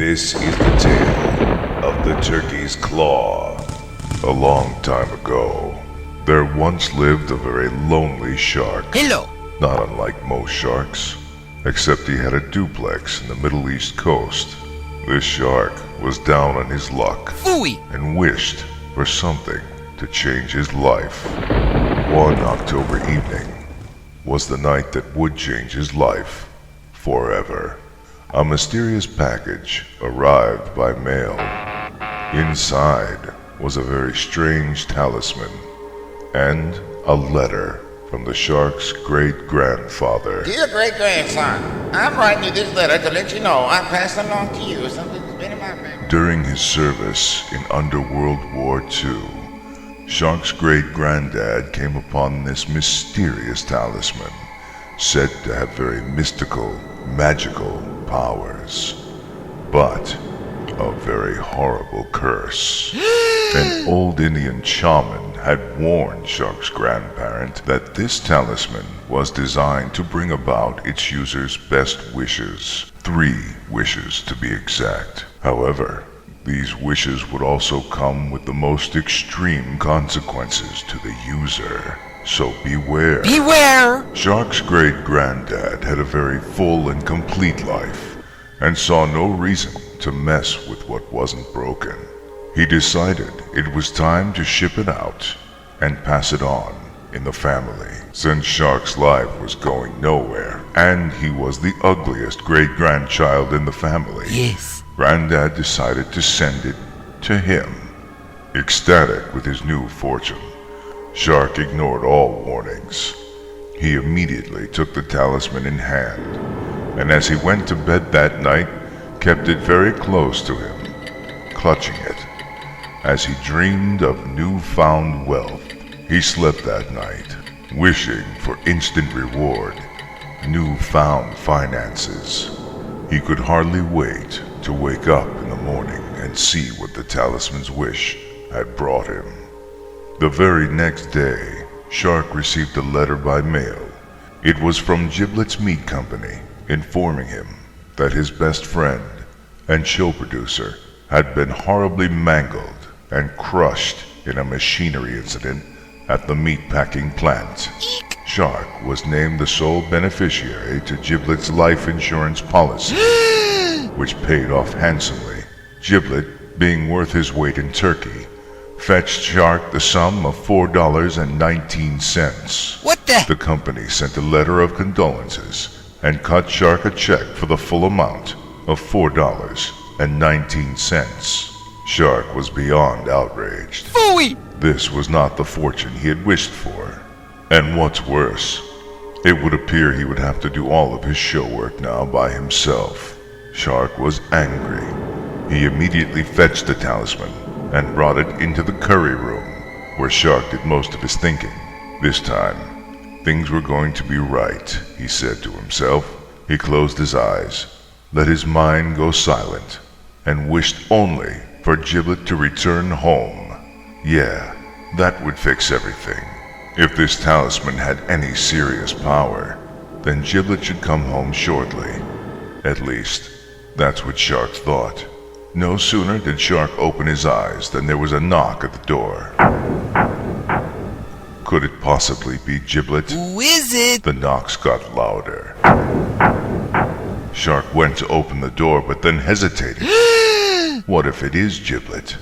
This is the tale of the turkey's claw. A long time ago, there once lived a very lonely shark. Hello. Not unlike most sharks, except he had a duplex in the Middle East coast. This shark was down on his luck Phooey. and wished for something to change his life. One October evening was the night that would change his life forever. A mysterious package arrived by mail. Inside was a very strange talisman and a letter from the shark's great-grandfather. Dear great-grandson, I'm writing you this letter to let you know I passed along to you something that's been in my memory. During his service in Underworld War II, Shark's great-granddad came upon this mysterious talisman, said to have very mystical, magical powers, but a very horrible curse. An old Indian shaman had warned Shark's grandparent that this talisman was designed to bring about its user's best wishes. 3 wishes to be exact. However, these wishes would also come with the most extreme consequences to the user. So beware. Beware! Shark's great-granddad had a very full and complete life, and saw no reason to mess with what wasn't broken. He decided it was time to ship it out and pass it on in the family. Since Shark's life was going nowhere, and he was the ugliest great-grandchild in the family, Yes. Granddad decided to send it to him. Ecstatic with his new fortune, Shark ignored all warnings. He immediately took the talisman in hand, and as he went to bed that night, kept it very close to him, clutching it. As he dreamed of newfound wealth, he slept that night, wishing for instant reward, newfound finances. He could hardly wait to wake up in the morning and see what the talisman's wish had brought him. The very next day, Shark received a letter by mail. It was from Giblet's Meat Company, informing him that his best friend and show producer had been horribly mangled and crushed in a machinery incident at the meatpacking plant. Eek. Shark was named the sole beneficiary to Giblet's life insurance policy, which paid off handsomely. Giblet, being worth his weight in turkey, fetched Shark the sum of $4.19. What the? The company sent a letter of condolences and cut Shark a check for the full amount of $4.19. Shark was beyond outraged. Phooey! This was not the fortune he had wished for. And what's worse, it would appear he would have to do all of his show work now by himself. Shark was angry. He immediately fetched the talisman and brought it into the curry room, where Shark did most of his thinking. This time, things were going to be right, he said to himself. He closed his eyes, let his mind go silent, and wished only for Giblet to return home. Yeah, that would fix everything. If this talisman had any serious power, then Giblet should come home shortly. At least, that's what Shark thought. No sooner did Shark open his eyes than there was a knock at the door. Could it possibly be Giblet? Who is it? The knocks got louder. Shark went to open the door, but then hesitated. What if it is Giblet?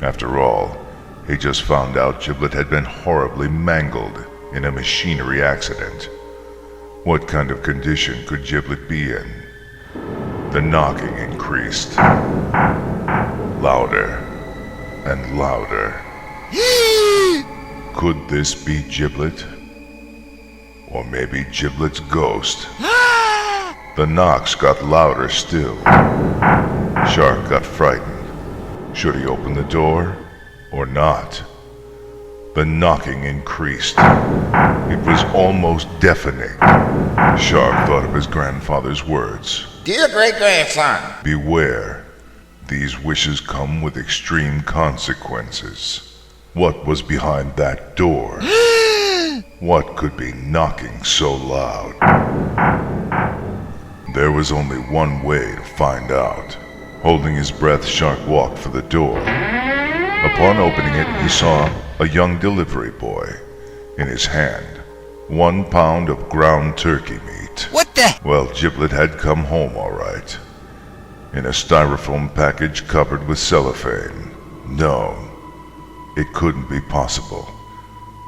After all, he just found out Giblet had been horribly mangled in a machinery accident. What kind of condition could Giblet be in? The knocking increased. Louder and louder. Could this be Giblet? Or maybe Giblet's ghost? The knocks got louder still. Shark got frightened. Should he open the door or not? The knocking increased. It was almost deafening. Shark thought of his grandfather's words. Dear great-grandson, Beware. These wishes come with extreme consequences. What was behind that door? What could be knocking so loud? There was only one way to find out. Holding his breath, Shark walked for the door. Upon opening it, he saw a young delivery boy. In his hand, 1 pound of ground turkey meat. What the? Well, Giblet had come home all right. In a styrofoam package covered with cellophane. No, it couldn't be possible.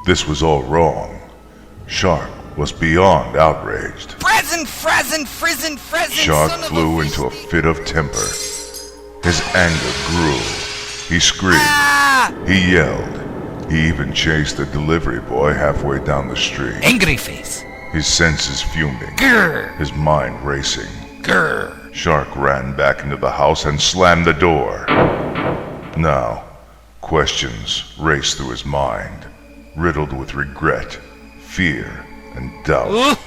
This was all wrong. Shark was beyond outraged. Shark flew into a fit of temper. His anger grew. He screamed. He yelled. He even chased the delivery boy halfway down the street. Angry face. His senses fuming. Grr. His mind racing. Grr. Shark ran back into the house and slammed the door. Now, questions raced through his mind, riddled with regret, fear, and doubt.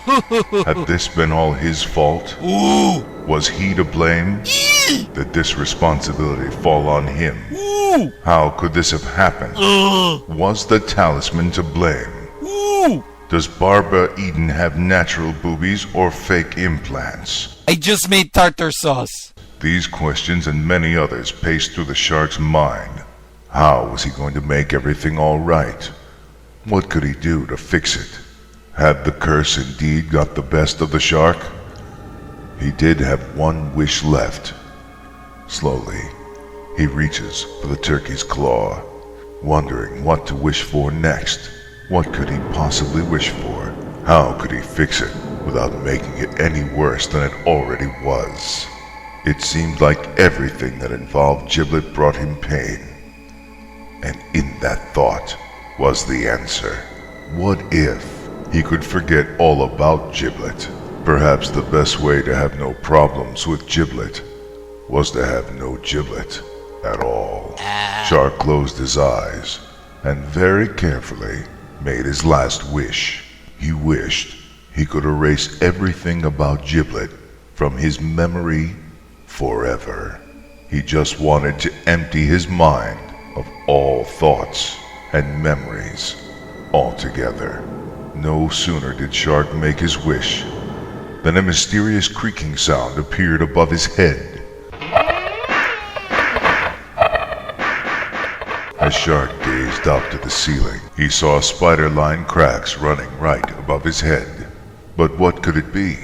Had this been all his fault? Was he to blame? Did this responsibility fall on him? How could this have happened? Was the talisman to blame? Does Barbara Eden have natural boobies or fake implants? I just made tartar sauce. These questions and many others paced through the shark's mind. How was he going to make everything all right? What could he do to fix it? Had the curse indeed got the best of the shark? He did have one wish left. Slowly, he reaches for the turkey's claw, wondering what to wish for next. What could he possibly wish for? How could he fix it without making it any worse than it already was? It seemed like everything that involved Giblet brought him pain. And in that thought was the answer. What if he could forget all about Giblet? Perhaps the best way to have no problems with Giblet was to have no Giblet at all. Shark closed his eyes and very carefully made his last wish. He wished he could erase everything about Giblet from his memory forever. He just wanted to empty his mind of all thoughts and memories altogether. No sooner did Shark make his wish than a mysterious creaking sound appeared above his head. As Shark gazed up to the ceiling, he saw spider-line cracks running right above his head. But what could it be?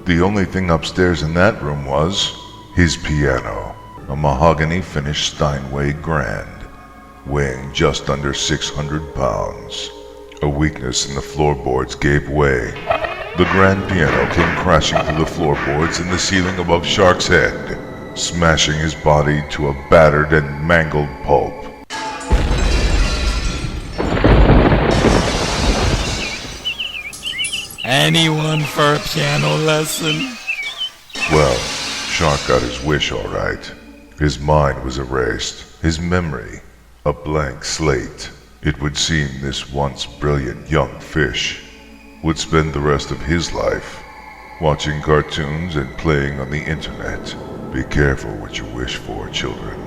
The only thing upstairs in that room was his piano, a mahogany-finished Steinway Grand, weighing just under 600 pounds. A weakness in the floorboards gave way. The grand piano came crashing through the floorboards in the ceiling above Shark's head, smashing his body to a battered and mangled pulp. Anyone for a piano lesson? Well, Shark got his wish all right. His mind was erased, his memory a blank slate. It would seem this once brilliant young fish would spend the rest of his life watching cartoons and playing on the internet. Be careful what you wish for, children.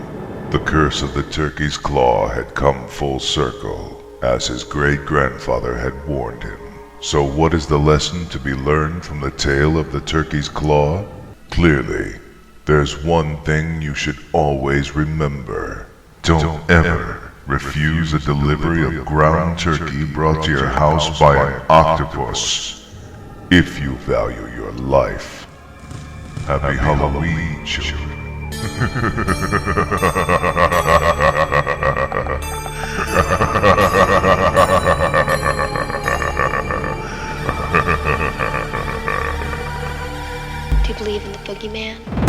The curse of the turkey's claw had come full circle, as his great-grandfather had warned him. So what is the lesson to be learned from the tale of the turkey's claw? Clearly, there's one thing you should always remember. Don't ever refuse a delivery of ground turkey brought to your house by an octopus if you value your life. Happy Halloween, children. Do you believe in the boogeyman?